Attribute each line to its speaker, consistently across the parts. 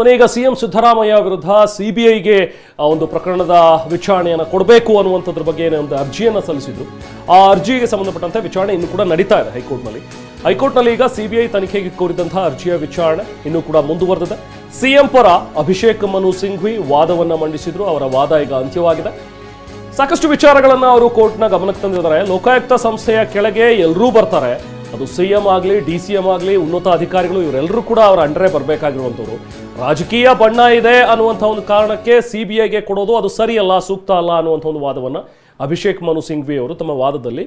Speaker 1: ಈಗ ಸಿಎಂ ಸಿದ್ದರಾಮಯ್ಯ ವಿರುದ್ಧ ಸಿಬಿಐಗೆ ಒಂದು ಪ್ರಕರಣದ ವಿಚಾರಣೆಯನ್ನು ಕೊಡಬೇಕು ಅನ್ನುವಂಥದ್ರ ಬಗ್ಗೆ ಒಂದು ಅರ್ಜಿಯನ್ನು ಸಲ್ಲಿಸಿದ್ರು. ಆ ಅರ್ಜಿಗೆ ಸಂಬಂಧಪಟ್ಟಂತೆ ವಿಚಾರಣೆ ಇನ್ನೂ ಕೂಡ ನಡೀತಾ ಇದೆ ಹೈಕೋರ್ಟ್ನಲ್ಲಿ. ಈಗ ಸಿಬಿಐ ತನಿಖೆಗೆ ಕೋರಿದಂತಹ ಅರ್ಜಿಯ ವಿಚಾರಣೆ ಇನ್ನೂ ಕೂಡ ಮುಂದುವರೆದಿದೆ. ಸಿಎಂ ಪರ ಅಭಿಷೇಕ್ ಮನು ಸಿಂಘ್ವಿ ವಾದವನ್ನು ಮಂಡಿಸಿದ್ರು. ಅವರ ವಾದ ಈಗ ಅಂತ್ಯವಾಗಿದೆ. ಸಾಕಷ್ಟು ವಿಚಾರಗಳನ್ನು ಅವರು ಕೋರ್ಟ್ನ ಗಮನಕ್ಕೆ ತಂದಿದ್ದಾರೆ. ಲೋಕಾಯುಕ್ತ ಸಂಸ್ಥೆಯ ಕೆಳಗೆ ಎಲ್ಲರೂ ಬರ್ತಾರೆ. ಅದು ಸಿಎಂ ಆಗಲಿ, DCM ಆಗಲಿ, ಉನ್ನತ ಅಧಿಕಾರಿಗಳು ಇವರೆಲ್ಲರೂ ಕೂಡ ಅವರ ಅಂಡರೇ ಬರಬೇಕಾಗಿರುವಂಥವ್ರು. ರಾಜಕೀಯ ಬಣ್ಣ ಇದೆ ಅನ್ನುವಂಥ ಒಂದು ಕಾರಣಕ್ಕೆ ಸಿಬಿಐಗೆ ಕೊಡೋದು ಅದು ಸರಿಯಲ್ಲ, ಸೂಕ್ತ ಅಲ್ಲ ಅನ್ನುವಂಥ ಒಂದು ವಾದವನ್ನು ಅಭಿಷೇಕ್ ಮನು ಸಿಂಘ್ವಿ ಅವರು ತಮ್ಮ ವಾದದಲ್ಲಿ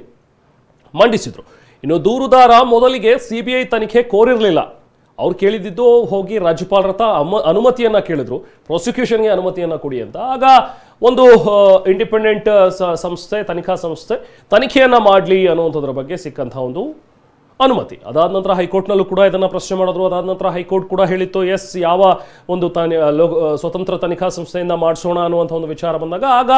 Speaker 1: ಮಂಡಿಸಿದರು. ಇನ್ನು ದೂರುದಾರ ಮೊದಲಿಗೆ ಸಿಬಿಐ ತನಿಖೆ ಕೋರಿರಲಿಲ್ಲ. ಅವ್ರು ಕೇಳಿದ್ದು ಹೋಗಿ ರಾಜ್ಯಪಾಲರ ಹತ್ರ ಅನುಮತಿಯನ್ನು ಕೇಳಿದ್ರು, ಪ್ರಾಸಿಕ್ಯೂಷನ್ಗೆ ಅನುಮತಿಯನ್ನು ಕೊಡಿ ಅಂತ. ಆಗ ಒಂದು ಇಂಡಿಪೆಂಡೆಂಟ್ ಸಂಸ್ಥೆ, ತನಿಖಾ ಸಂಸ್ಥೆ ತನಿಖೆಯನ್ನು ಮಾಡಲಿ ಅನ್ನುವಂಥದ್ರ ಬಗ್ಗೆ ಸಿಕ್ಕಂಥ ಒಂದು ಅನುಮತಿ. ಅದಾದ ನಂತರ ಹೈಕೋರ್ಟ್ನಲ್ಲೂ ಕೂಡ ಇದನ್ನು ಪ್ರಶ್ನೆ ಮಾಡಿದ್ರು. ಅದಾದ ನಂತರ ಹೈಕೋರ್ಟ್ ಕೂಡ ಹೇಳಿತ್ತು, ಎಸ್, ಯಾವ ಒಂದು ಸ್ವತಂತ್ರ ತನಿಖಾ ಸಂಸ್ಥೆಯಿಂದ ಮಾಡಿಸೋಣ ಅನ್ನುವಂಥ ಒಂದು ವಿಚಾರ ಬಂದಾಗ ಆಗ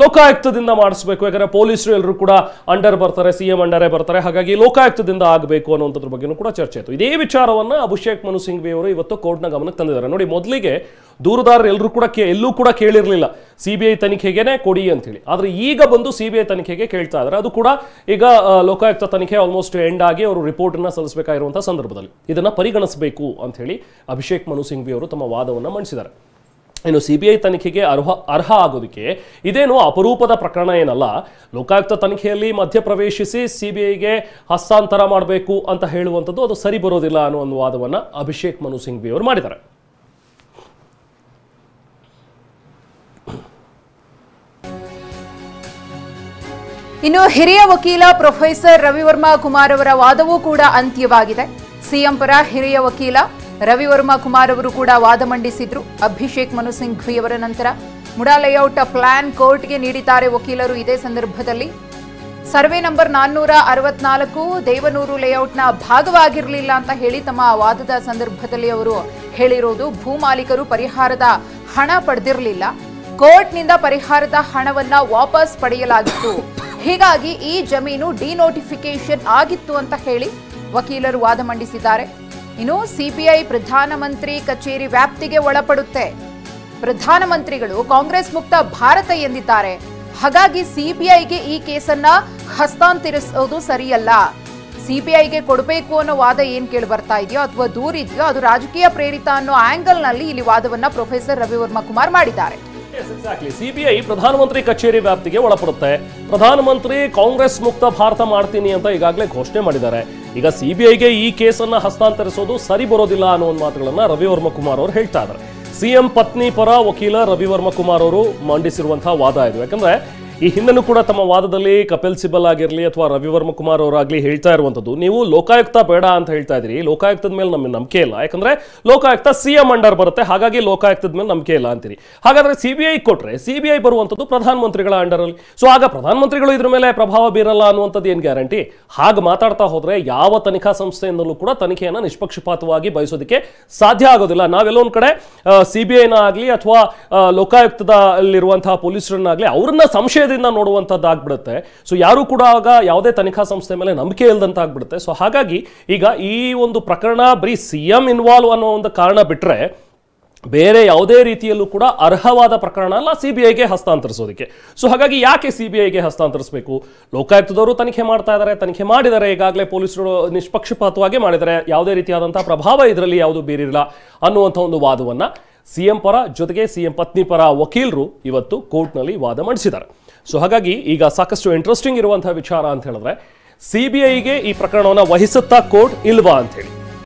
Speaker 1: ಲೋಕಾಯುಕ್ತದಿಂದ ಮಾಡಿಸ್ಬೇಕು. ಯಾಕಂದರೆ ಪೊಲೀಸರು ಎಲ್ಲರೂ ಕೂಡ ಅಂಡರ್ ಬರ್ತಾರೆ, ಸಿಎಂ ಅಂಡರೇ ಬರ್ತಾರೆ, ಹಾಗಾಗಿ ಲೋಕಾಯುಕ್ತದಿಂದ ಆಗಬೇಕು ಅನ್ನುವಂಥದ್ರ ಬಗ್ಗೆನೂ ಕೂಡ ಚರ್ಚೆ ಆಯಿತು. ಇದೇ ವಿಚಾರವನ್ನು ಅಭಿಷೇಕ್ ಮನು ಸಿಂಘ್ವಿ ಅವರು ಇವತ್ತು ಕೋರ್ಟ್ನ ಗಮನಕ್ಕೆ ತಂದಿದ್ದಾರೆ. ನೋಡಿ, ಮೊದಲಿಗೆ ದೂರುದಾರರು ಎಲ್ಲೂ ಕೂಡ ಕೇಳಿರಲಿಲ್ಲ ಸಿಬಿಐ ತನಿಖೆಗೆ ಕೊಡಿ ಅಂತೇಳಿ. ಆದರೆ ಈಗ ಬಂದು ಸಿಬಿಐ ತನಿಖೆಗೆ ಕೇಳ್ತಾ ಇದ್ದಾರೆ. ಅದು ಕೂಡ ಈಗ ಲೋಕಾಯುಕ್ತ ತನಿಖೆ ಆಲ್ಮೋಸ್ಟ್ ಎಂಡ್ ಆಗಿ ಅವರು ರಿಪೋರ್ಟ್ ಅನ್ನ ಸಲ್ಲಿಸಬೇಕಾಗಿರುವಂತಹ ಸಂದರ್ಭದಲ್ಲಿ ಇದನ್ನ ಪರಿಗಣಿಸಬೇಕು ಅಂತ ಹೇಳಿ ಅಭಿಷೇಕ್ ಮನು ಸಿಂಘ್ವಿ ಅವರು ತಮ್ಮ ವಾದವನ್ನು ಮಂಡಿಸಿದ್ದಾರೆ. ಇನ್ನು ಸಿಬಿಐ ತನಿಖೆಗೆ ಅರ್ಹ ಆಗೋದಕ್ಕೆ ಇದೇನು ಅಪರೂಪದ ಪ್ರಕರಣ ಏನಲ್ಲ. ಲೋಕಾಯುಕ್ತ ತನಿಖೆಯಲ್ಲಿ ಮಧ್ಯಪ್ರವೇಶಿಸಿ ಸಿಬಿಐಗೆ ಹಸ್ತಾಂತರ ಮಾಡಬೇಕು ಅಂತ ಹೇಳುವಂಥದ್ದು ಅದು ಸರಿ ಬರೋದಿಲ್ಲ ಅನ್ನೋ ಒಂದು ವಾದವನ್ನು ಅಭಿಷೇಕ್ ಮನು ಸಿಂಘ್ವಿ ಅವರು ಮಾಡಿದ್ದಾರೆ.
Speaker 2: ಇನ್ನು ಹಿರಿಯ ವಕೀಲ ಪ್ರೊಫೆಸರ್ ರವಿವರ್ಮ ಕುಮಾರ್ ಅವರ ವಾದವೂ ಕೂಡ ಅಂತ್ಯವಾಗಿದೆ. ಸಿಎಂ ಪರ ಹಿರಿಯ ವಕೀಲ ರವಿವರ್ಮ ಕುಮಾರ್ ಅವರು ಕೂಡ ವಾದ ಮಂಡಿಸಿದ್ರು. ಅಭಿಷೇಕ್ ಮನು ಸಿಂಘ್ವಿ ಅವರ ನಂತರ ಮುಡಾ ಲೇಔಟ್ ಪ್ಲಾನ್ ಕೋರ್ಟ್ಗೆ ನೀಡಿದ್ದಾರೆ ವಕೀಲರು. ಇದೇ ಸಂದರ್ಭದಲ್ಲಿ ಸರ್ವೆ ನಂಬರ್ 464 ದೇವನೂರು ಲೇಔಟ್ನ ಭಾಗವಾಗಿರಲಿಲ್ಲ ಅಂತ ಹೇಳಿ ತಮ್ಮ ವಾದದ ಸಂದರ್ಭದಲ್ಲಿ ಅವರು ಹೇಳಿರೋದು. ಭೂ ಮಾಲೀಕರು ಪರಿಹಾರದ ಹಣ ಪಡೆದಿರಲಿಲ್ಲ, ಕೋರ್ಟ್ನಿಂದ ಪರಿಹಾರದ ಹಣವನ್ನ ವಾಪಸ್ ಪಡೆಯಲಾಗಿತ್ತು, ಹೀಗಾಗಿ ಈ ಜಮೀನು ಡಿನೋಟಿಫಿಕೇಶನ್ ಆಗಿತ್ತು ಅಂತ ಹೇಳಿ ವಕೀಲರು ವಾದ ಮಂಡಿಸಿದ್ದಾರೆ. ಇನ್ನು ಸಿಬಿಐ ಪ್ರಧಾನಮಂತ್ರಿ ಕಚೇರಿ ವ್ಯಾಪ್ತಿಗೆ ಒಳಪಡುತ್ತೆ. ಪ್ರಧಾನಮಂತ್ರಿಗಳು ಕಾಂಗ್ರೆಸ್ ಮುಕ್ತ ಭಾರತ ಎಂದಿದ್ದಾರೆ. ಹಾಗಾಗಿ ಸಿಬಿಐಗೆ ಈ ಕೇಸನ್ನ ಹಸ್ತಾಂತರಿಸೋದು ಸರಿಯಲ್ಲ. ಸಿಬಿಐಗೆ ಕೊಡಬೇಕು ಅನ್ನೋ ವಾದ ಏನ್ ಕೇಳಿ ಬರ್ತಾ ಇದೆಯೋ ಅಥವಾ ದೂರಿದೆಯೋ ಅದು ರಾಜಕೀಯ ಪ್ರೇರಿತ ಅನ್ನೋ ಆಂಗಲ್ ನಲ್ಲಿ ಇಲ್ಲಿ ವಾದವನ್ನ ಪ್ರೊಫೆಸರ್ ರವಿವರ್ಮ ಕುಮಾರ್ ಮಾಡಿದ್ದಾರೆ.
Speaker 1: ಸಿಬಿಐ ಪ್ರಧಾನಮಂತ್ರಿ ಕಚೇರಿ ವ್ಯಾಪ್ತಿಗೆ ಒಳಪಡುತ್ತೆ. ಪ್ರಧಾನಮಂತ್ರಿ ಕಾಂಗ್ರೆಸ್ ಮುಕ್ತ ಭಾರತ ಮಾಡ್ತೀನಿ ಅಂತ ಈಗಾಗಲೇ ಘೋಷಣೆ ಮಾಡಿದ್ದಾರೆ. ಈಗ ಸಿಬಿಐಗೆ ಈ ಕೇಸನ್ನ ಹಸ್ತಾಂತರಿಸೋದು ಸರಿ ಬರೋದಿಲ್ಲ ಅನ್ನೋ ಒಂದು ಮಾತುಗಳನ್ನ ರವಿವರ್ಮ ಕುಮಾರ್ ಅವರು ಹೇಳ್ತಾ ಇದ್ದಾರೆ. ಸಿಎಂ ಪತ್ನಿ ಪರ ವಕೀಲ ರವಿವರ್ಮ ಕುಮಾರ್ ಅವರು ಮಂಡಿಸಿರುವಂತಹ ವಾದ ಇದು. ಯಾಕಂದ್ರೆ ಈ ಹಿಂದೆನೂ ಕೂಡ ತಮ್ಮ ವಾದದಲ್ಲಿ ಕಪಿಲ್ ಸಿಬಲ್ ಆಗಿರಲಿ ಅಥವಾ ರವಿವರ್ಮ ಕುಮಾರ್ ಅವರಾಗ್ಲಿ ಹೇಳ್ತಾ ಇರುವಂಥದ್ದು, ನೀವು ಲೋಕಾಯುಕ್ತ ಬೇಡ ಅಂತ ಹೇಳ್ತಾ ಇದ್ರಿ, ಲೋಕಾಯುಕ್ತದ ಮೇಲೆ ನಮಗೆ ನಂಬಿಕೆ ಇಲ್ಲ, ಯಾಕಂದ್ರೆ ಲೋಕಾಯುಕ್ತ ಸಿಎಂ ಅಂಡರ್ ಬರುತ್ತೆ, ಹಾಗಾಗಿ ಲೋಕಾಯುಕ್ತದ ಮೇಲೆ ನಂಬಿಕೆ ಇಲ್ಲ ಅಂತೀರಿ. ಹಾಗಾದ್ರೆ ಸಿಬಿಐ ಕೊಟ್ರೆ ಸಿಬಿಐ ಬರುವಂಥದ್ದು ಪ್ರಧಾನಮಂತ್ರಿಗಳ ಅಂಡರಲ್ಲಿ. ಸೊ ಆಗ ಪ್ರಧಾನಮಂತ್ರಿಗಳು ಇದ್ರ ಮೇಲೆ ಪ್ರಭಾವ ಬೀರಲ್ಲ ಅನ್ನುವಂಥದ್ದು ಏನು ಗ್ಯಾರಂಟಿ? ಹಾಗೆ ಮಾತಾಡ್ತಾ ಹೋದ್ರೆ ಯಾವ ತನಿಖಾ ಸಂಸ್ಥೆಯಿಂದಲೂ ಕೂಡ ತನಿಖೆಯನ್ನು ನಿಷ್ಪಕ್ಷಪಾತವಾಗಿ ಬಯಸೋದಕ್ಕೆ ಸಾಧ್ಯ ಆಗೋದಿಲ್ಲ. ನಾವೆಲ್ಲ ಒಂದ್ ಕಡೆ ಸಿಬಿಐನ ಆಗಲಿ ಅಥವಾ ಲೋಕಾಯುಕ್ತದಲ್ಲಿರುವಂತಹ ಪೊಲೀಸರನ್ನಾಗಲಿ ಅವ್ರನ್ನ ಸಂಶಯ ನೋಡುವಂತದ್ದಾಗ್ಬಿಡುತ್ತೆ. ಸೊ ಯಾರು ಕೂಡ ಆಗ ಯಾವುದೇ ತನಿಖಾ ಸಂಸ್ಥೆ ಮೇಲೆ ನಂಬಿಕೆ ಇಲ್ಲದಂತ ಆಗ್ಬಿಡುತ್ತೆ. ಸೊ ಹಾಗಾಗಿ ಈಗ ಈ ಒಂದು ಪ್ರಕರಣ ಬರೀ ಸಿಎಂ ಇನ್ವಾಲ್ವ್ ಅನ್ನೋ ಒಂದು ಕಾರಣ ಬಿಟ್ರೆ ಬೇರೆ ಯಾವುದೇ ರೀತಿಯಲ್ಲೂ ಕೂಡ ಅರ್ಹವಾದ ಪ್ರಕರಣ ಅಲ್ಲ ಸಿಬಿಐಗೆ ಹಸ್ತಾಂತರಿಸೋದಕ್ಕೆ. ಸೊ ಹಾಗಾಗಿ ಯಾಕೆ ಸಿಬಿಐಗೆ ಹಸ್ತಾಂತರಿಸಬೇಕು? ಲೋಕಾಯುಕ್ತದವರು ತನಿಖೆ ಮಾಡ್ತಾ ಇದ್ದಾರೆ, ತನಿಖೆ ಮಾಡಿದ್ದಾರೆ, ಈಗಾಗಲೇ ಪೊಲೀಸರು ನಿಷ್ಪಕ್ಷಪಾತವಾಗಿ ಮಾಡಿದ್ದಾರೆ, ಯಾವುದೇ ರೀತಿಯಾದಂತಹ ಪ್ರಭಾವ ಇದರಲ್ಲಿ ಯಾವುದು ಬೀರಿಲ್ಲ ಅನ್ನುವಂಥ ಒಂದು ವಾದವನ್ನ ಸಿಎಂ ಪರ ಜೊತೆಗೆ ಸಿಎಂ ಪತ್ನಿ ಪರ ವಕೀಲರು ಇವತ್ತು ಕೋರ್ಟ್ನಲ್ಲಿ ವಾದ ಮಂಡಿಸಿದ್ದಾರೆ. ಸೊ ಹಾಗಾಗಿ ಈಗ ಸಾಕಷ್ಟು ಇಂಟ್ರೆಸ್ಟಿಂಗ್ ಇರುವಂತಹ ವಿಚಾರ ಅಂತ ಹೇಳಿದ್ರೆ, ಸಿಬಿಐಗೆ ಈ ಪ್ರಕರಣವನ್ನು ವಹಿಸುತ್ತಾ ಕೋರ್ಟ್ ಇಲ್ವಾ ಅಂತ ಹೇಳಿ.